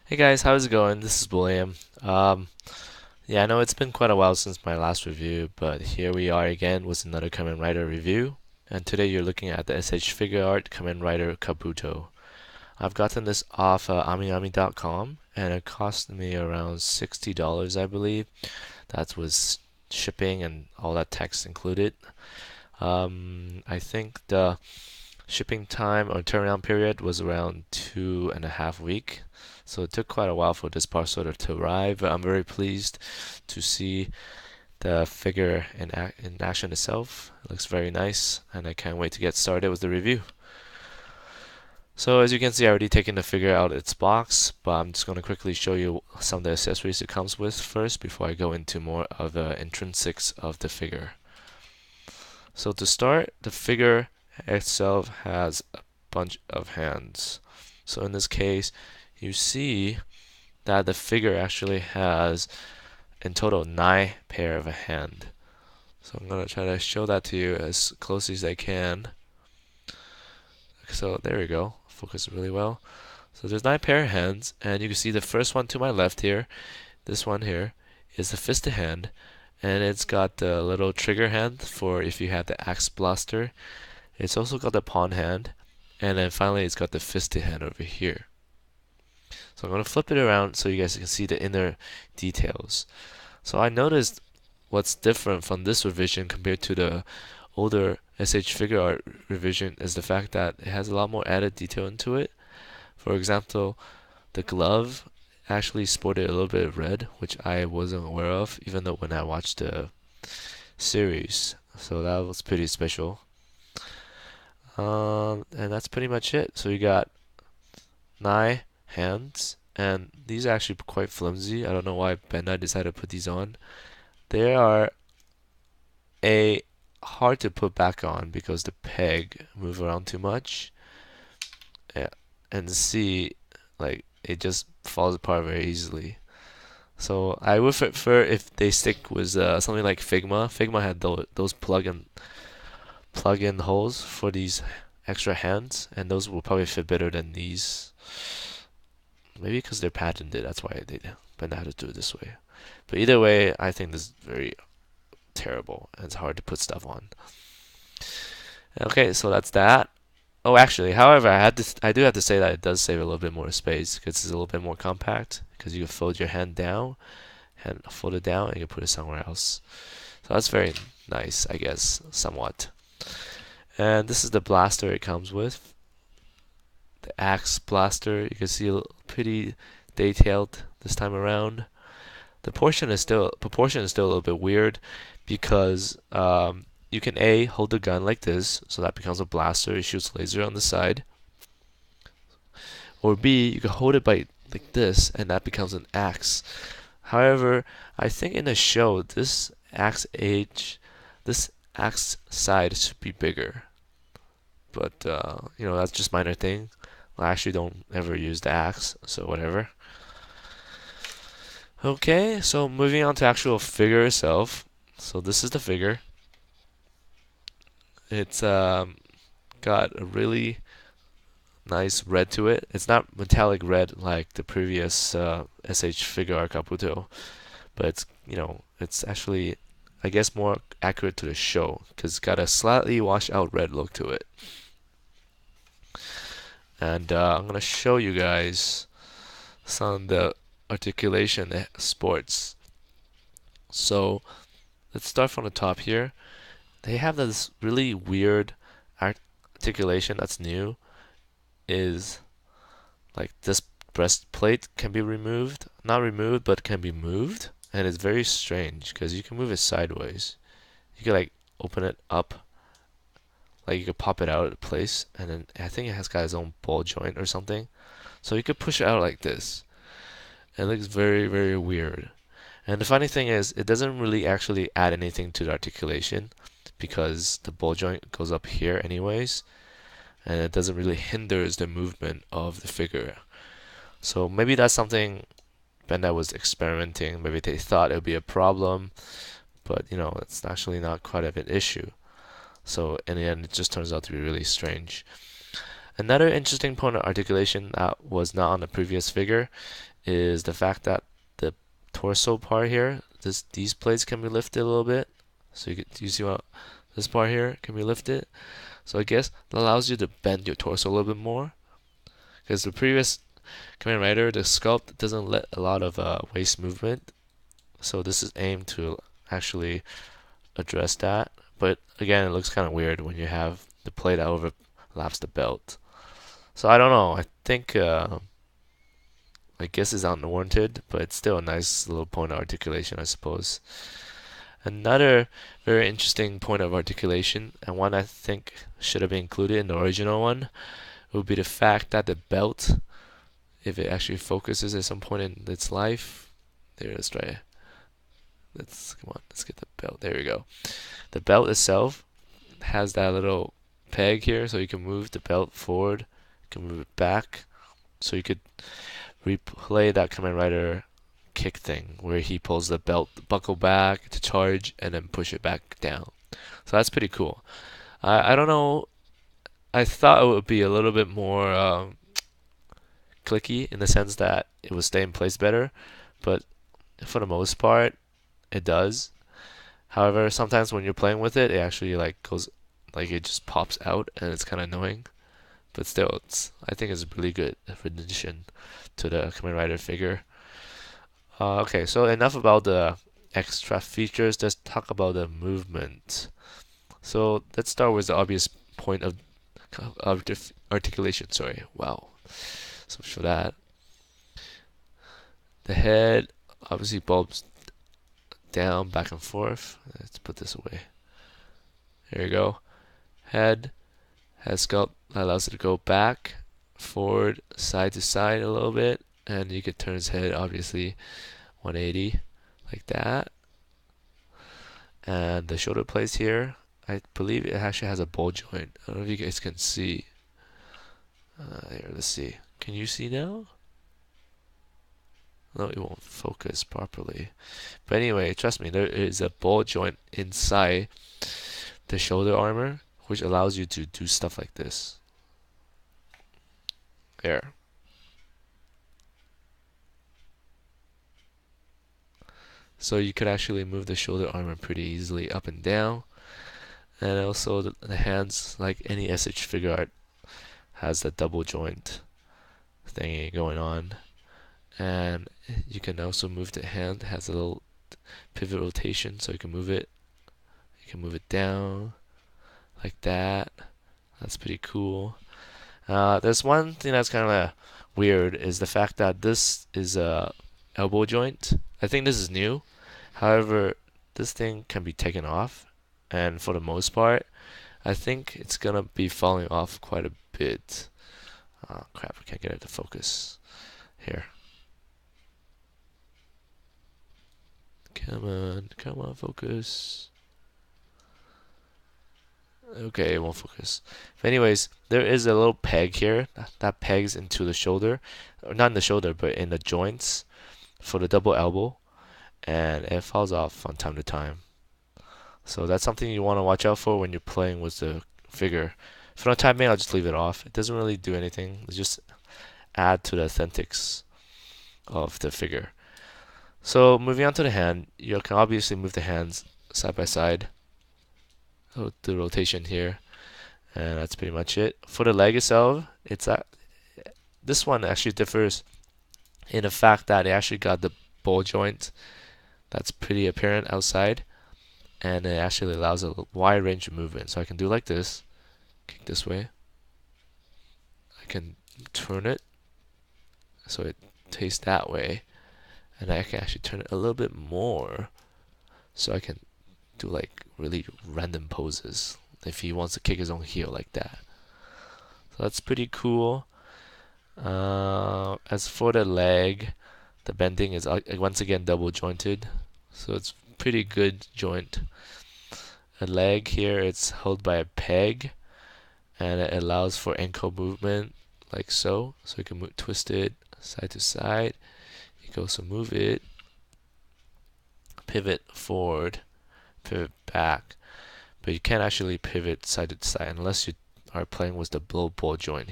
Hey guys, how's it going? This is William. Yeah, I know it's been quite a while since my last review, but here we are again with another Kamen Rider review. And today you're looking at the SHfiguart Kamen Rider Kabuto. I've gotten this off AmiAmi.com, and it cost me around $60, I believe. That was shipping and all that text included. I think the shipping time or turnaround period was around 2.5 weeks. So it took quite a while for this parcel to arrive, but I'm very pleased to see the figure in action itself. It looks very nice, and I can't wait to get started with the review. So as you can see, I already taken the figure out of its box, but I'm just going to quickly show you some of the accessories it comes with first before I go into more of the intrinsics of the figure. So to start, the figure itself has a bunch of hands. So in this case, you see that the figure actually has in total 9 pair of a hand. So I'm gonna try to show that to you as close as I can. So there we go. Focus really well. So there's 9 pair of hands, and you can see the first one to my left here, this one here, is the fisted hand, and it's got the little trigger hand for if you have the axe blaster. It's also got the pawn hand, and then finally it's got the fisted hand over here. So I'm going to flip it around so you guys can see the inner details. So I noticed what's different from this revision compared to the older SHfiguart revision is the fact that it has a lot more added detail into it. For example, the glove actually sported a little bit of red, which I wasn't aware of, even though when I watched the series. So that was pretty special. And that's pretty much it. So you got 9 hands, and these are actually quite flimsy. I don't know why Bandai decided to put these on. They are a hard to put back on because the peg move around too much. Yeah, and C, like it just falls apart very easily. So I would prefer if they stick with something like Figma. Figma had those plug-in holes for these extra hands, and those will probably fit better than these. Maybe because they're patented, that's why they but how to do it this way. But either way, I think this is very terrible and it's hard to put stuff on. Okay, so that's that. Oh, actually, however, I do have to say that it does save a little bit more space because it's a little bit more compact. Because you can fold your hand down, and fold it down, and you can put it somewhere else. So that's very nice, I guess, somewhat. And this is the blaster it comes with. The axe blaster. You can see a pretty detailed this time around. The proportion is still a little bit weird because you can A, hold the gun like this, so that becomes a blaster. It shoots laser on the side. Or B, you can hold it by like this, and that becomes an axe. However, I think in the show, this axe side should be bigger. But that's just minor thing. I actually don't ever use the axe, so whatever. Okay, so moving on to actual figure itself. So this is the figure. It's got a really nice red to it. It's not metallic red like the previous SHfiguart Kabuto, but it's actually, I guess, more accurate to the show because it's got a slightly washed out red look to it. And I'm gonna show you guys some of the articulation sports. So let's start from the top here. They have this really weird articulation that's new. Is like this breastplate can be removed, not removed, but can be moved, and it's very strange because you can move it sideways. You can like open it up, like you could pop it out of place, and then I think it has got its own ball joint or something. So you could push it out like this. And it looks very, very weird. And the funny thing is, it doesn't really actually add anything to the articulation because the ball joint goes up here anyways, and it doesn't really hinders the movement of the figure. So maybe that's something Bandai was experimenting. Maybe they thought it would be a problem, but it's actually not quite of an issue. So in the end, it just turns out to be really strange. Another interesting point of articulation that was not on the previous figure is the fact that the torso part here, these plates can be lifted a little bit. So you see what this part here can be lifted. So I guess it allows you to bend your torso a little bit more. Because the previous Kamen Rider, the sculpt doesn't let a lot of waist movement. So this is aimed to actually address that. But again, it looks kind of weird when you have the plate that overlaps the belt. So I don't know. I think I guess it's unwarranted, but it's still a nice little point of articulation, I suppose. Another very interesting point of articulation, and one I think should have been included in the original one, would be the fact that the belt, if it actually focuses at some point in its life, there, let's try it. Come on, let's get the belt. There we go. The belt itself has that little peg here, so you can move the belt forward, you can move it back, so you could replay that Kamen Rider kick thing where he pulls the belt buckle back to charge and then push it back down. So that's pretty cool. I don't know. I thought it would be a little bit more clicky in the sense that it would stay in place better, but for the most part, it does. However, sometimes when you're playing with it, it actually like goes like it just pops out and it's kind of annoying. But still, I think it's a really good addition to the Kamen Rider figure. Okay, so enough about the extra features. Let's talk about the movement. So let's start with the obvious point of articulation. Sorry, wow. So for that, the head obviously bulbs down, back and forth. Let's put this away. There you go. Head has sculpt that allows it to go back, forward, side to side a little bit, and you could turn his head obviously 180 like that. And the shoulder plates here, I believe it actually has a ball joint. I don't know if you guys can see. Here, let's see. Can you see now? No, it won't focus properly. But anyway, trust me, there is a ball joint inside the shoulder armor, which allows you to do stuff like this. There. So you could actually move the shoulder armor pretty easily up and down. And also the hands, like any SHfiguart, has the double joint thingy going on. And you can also move the hand, it has a little pivot rotation, so you can move it. You can move it down like that. That's pretty cool. There's one thing that's kind of weird is the fact that this is a elbow joint. I think this is new. However, this thing can be taken off, and for the most part, I think it's gonna be falling off quite a bit. Oh crap, I can't get it to focus. Here. Come on, focus. Okay, it won't focus. But anyways, there is a little peg here that pegs into the shoulder, or not in the shoulder, but in the joints for the double elbow, and it falls off from time to time. So that's something you want to watch out for when you're playing with the figure. For the time being, I'll just leave it off. It doesn't really do anything. It just add to the authentics of the figure. So moving on to the hand, you can obviously move the hands side by side. So the rotation here, and that's pretty much it. For the leg itself, this one actually differs in the fact that it actually got the ball joint that's pretty apparent outside, and it actually allows a wide range of movement. So I can do like this, kick this way. I can turn it so it tastes that way, and I can actually turn it a little bit more so I can do like really random poses if he wants to kick his own heel like that. So that's pretty cool. As for the leg, the bending is once again double jointed, so it's pretty good joint. A leg here, it's held by a peg, and it allows for ankle movement like so. So you can twist it side to side. You can also move it, pivot forward, pivot back, but you can't actually pivot side to side unless you are playing with the blow ball joint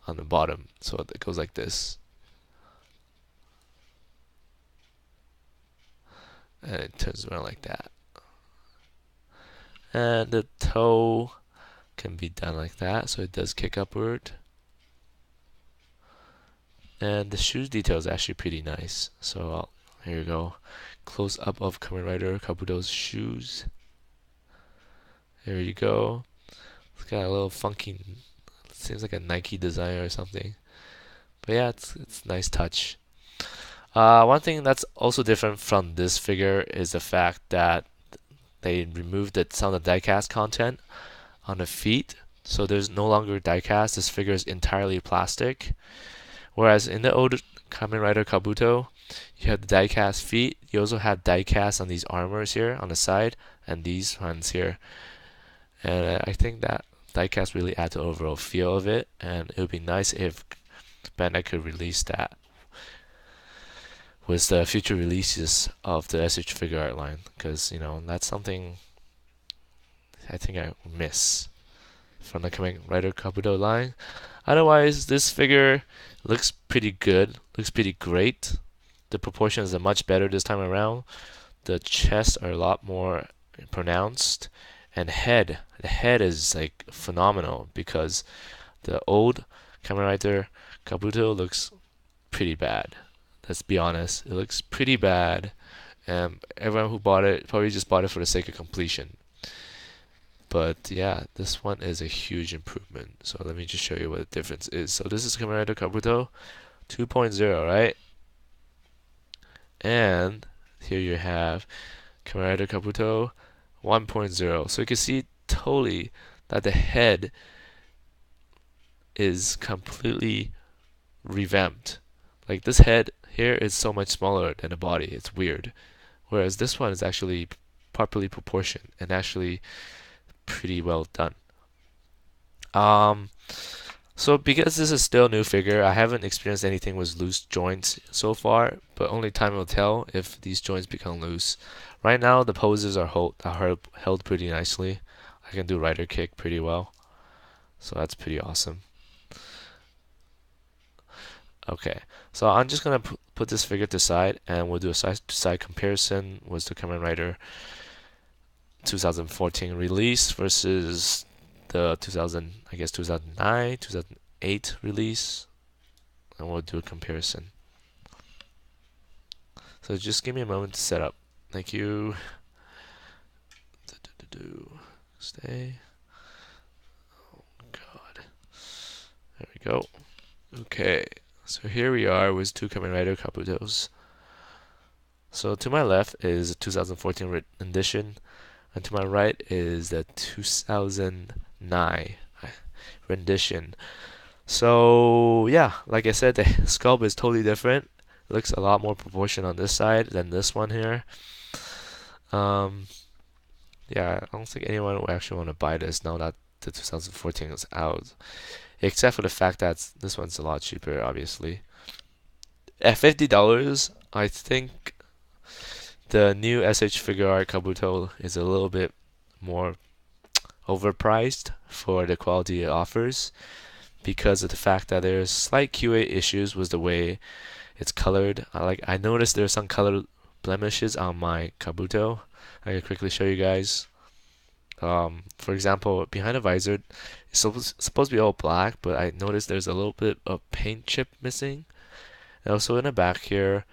on the bottom. So it goes like this. And it turns around like that. And the toe can be done like that, so it does kick upward. And the shoes detail is actually pretty nice. So here you go, close up of Kamen Rider Kabuto's shoes. There you go. It's got a little funky, seems like a Nike design or something. But yeah, it's a nice touch. One thing that's also different from this figure is the fact that they removed some of the diecast content on the feet. So there's no longer diecast. This figure is entirely plastic. Whereas in the old Kamen Rider Kabuto, you had the diecast feet. You also had diecast on these armors here on the side and these ones here. And I think that diecast really add to the overall feel of it. And it would be nice if Bandai could release that with the future releases of the SHfiguart line, because that's something I think I miss from the Kamen Rider Kabuto line. Otherwise, this figure looks pretty good, looks pretty great. The proportions are much better this time around. The chests are a lot more pronounced, and the head is like phenomenal, because the old Kamen Rider Kabuto looks pretty bad. Let's be honest, it looks pretty bad, and everyone who bought it probably just bought it for the sake of completion. But yeah, this one is a huge improvement. So let me just show you what the difference is. So this is Kamen Rider Kabuto 2.0, right? And here you have Kamen Rider Kabuto 1.0. So you can see totally that the head is completely revamped. Like this head here is so much smaller than the body. It's weird. Whereas this one is actually properly proportioned and actually pretty well done. So because this is still a new figure, I haven't experienced anything with loose joints so far, but only time will tell if these joints become loose. Right now, the poses are held pretty nicely. I can do rider kick pretty well, so that's pretty awesome. Okay, so I'm just gonna put this figure to side, and we'll do a side-to-side comparison with the Kamen Rider 2014 release versus the 2009, 2008 release, and we'll do a comparison. So just give me a moment to set up. Thank you. Stay. Oh God. There we go. Okay. So here we are with two Kamen Rider Kabutos. So to my left is the 2014 edition, and to my right is the 2009 rendition. So yeah, like I said, the sculpt is totally different. It looks a lot more proportion on this side than this one here. Yeah, I don't think anyone will actually want to buy this now that the 2014 is out, except for the fact that this one's a lot cheaper, obviously. At $50, I think the new SHfiguart Kabuto is a little bit more overpriced for the quality it offers, because of the fact that there's slight QA issues with the way it's colored. I noticed there's some color blemishes on my Kabuto. I can quickly show you guys. For example, behind the visor, it's supposed to be all black, but I noticed there's a little bit of paint chip missing. And also in the back here,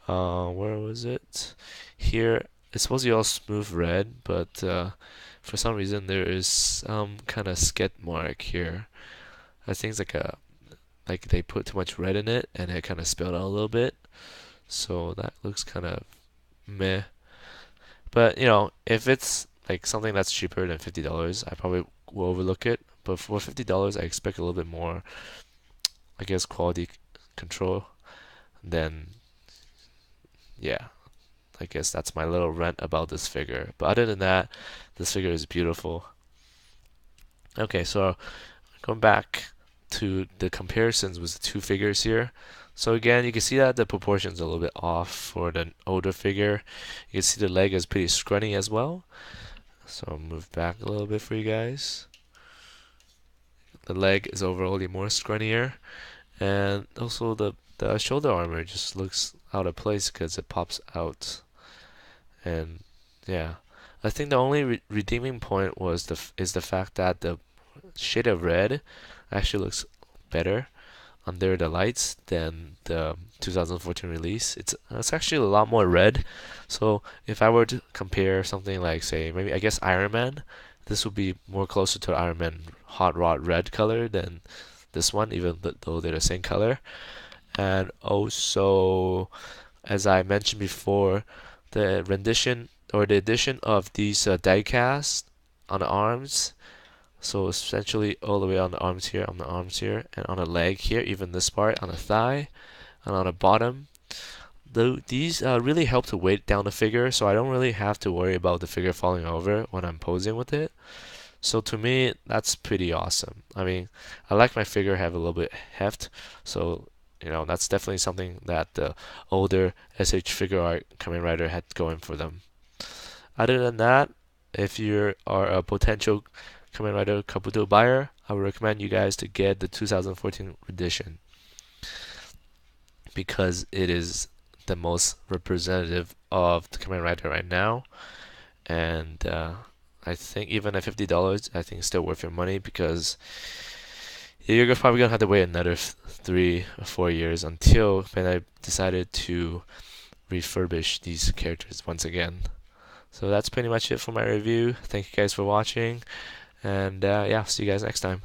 where was it? Here, it's supposed to be all smooth red, but for some reason there is some kind of skid mark here. I think it's like they put too much red in it and it kind of spilled out a little bit. So that looks kind of meh. But if it's like something that's cheaper than $50, I probably will overlook it. But for $50, I expect a little bit more, I guess, quality control. Then, yeah, I guess that's my little rant about this figure. But other than that, this figure is beautiful. Okay, so going back to the comparisons with the two figures here. So again, you can see that the proportions are a little bit off for the older figure. You can see the leg is pretty scrunny as well. So I'll move back a little bit for you guys. the leg is overall more scrunnier, and also the shoulder armor just looks out of place because it pops out. And yeah, I think the only redeeming point is the fact that the shade of red actually looks better under the lights than the 2014 release. It's actually a lot more red. So if I were to compare something like, say, maybe I guess Iron Man, this would be more closer to Iron Man hot rod red color than this one, even though they're the same color. And also, as I mentioned before, the rendition or the addition of these diecast on the arms, so essentially all the way on the arms here, and on the leg here, even this part on the thigh, and on the bottom. These really help to weight down the figure, so I don't really have to worry about the figure falling over when I'm posing with it. So to me, that's pretty awesome. I mean, I like my figure have a little bit heft, so that's definitely something that the older SHfiguart Kamen Rider had going for them. Other than that, if you are a potential Kamen Rider Kabuto buyer, I would recommend you guys to get the 2014 edition because it is the most representative of the Kamen Rider right now, and I think even at $50, I think it's still worth your money because you're probably gonna have to wait another 3 or 4 years until Bandai decided to refurbish these characters once again. So that's pretty much it for my review. Thank you guys for watching, and yeah, see you guys next time.